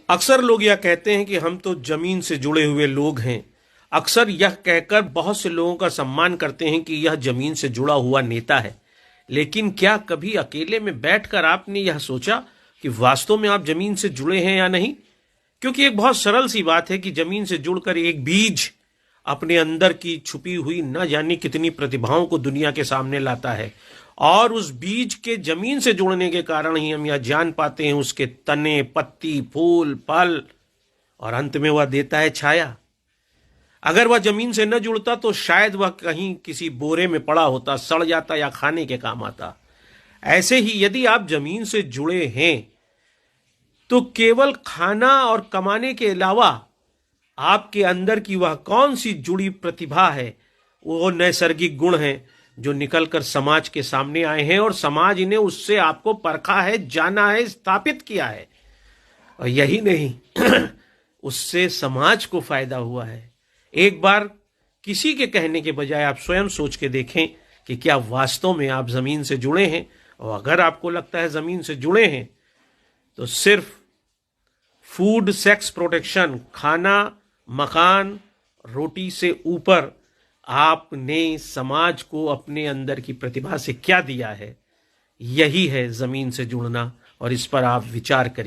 अक्सर लोग यह कहते हैं कि हम तो जमीन से जुड़े हुए लोग हैं। अक्सर यह कहकर बहुत से लोगों का सम्मान करते हैं कि यह जमीन से जुड़ा हुआ नेता है। लेकिन क्या कभी अकेले में बैठकर आपने यह सोचा कि वास्तव में आप जमीन से जुड़े हैं या नहीं? क्योंकि एक बहुत सरल सी बात है कि जमीन से जुड़कर एक बीज अपने अंदर की छुपी हुई न जाने कितनी प्रतिभाओं को दुनिया के सामने लाता है, और उस बीज के जमीन से जुड़ने के कारण ही हम यह जान पाते हैं उसके तने, पत्ती, फूल, फल, और अंत में वह देता है छाया। अगर वह जमीन से न जुड़ता तो शायद वह कहीं किसी बोरे में पड़ा होता, सड़ जाता या खाने के काम आता। ऐसे ही यदि आप जमीन से जुड़े हैं तो केवल खाना और कमाने के अलावा आपके अंदर की वह कौन सी जुड़ी प्रतिभा है, वो नैसर्गिक गुण है जो निकलकर समाज के सामने आए हैं, और समाज ने उससे आपको परखा है, जाना है, स्थापित किया है। और यही नहीं उससे समाज को फायदा हुआ है। एक बार किसी के कहने के बजाय आप स्वयं सोच के देखें कि क्या वास्तव में आप जमीन से जुड़े हैं। और अगर आपको लगता है जमीन से जुड़े हैं तो सिर्फ फूड, सेक्स, प्रोटेक्शन, खाना, मकान, रोटी से ऊपर आपने समाज को अपने अंदर की प्रतिभा से क्या दिया है, यही है जमीन से जुड़ना। और इस पर आप विचार करिए।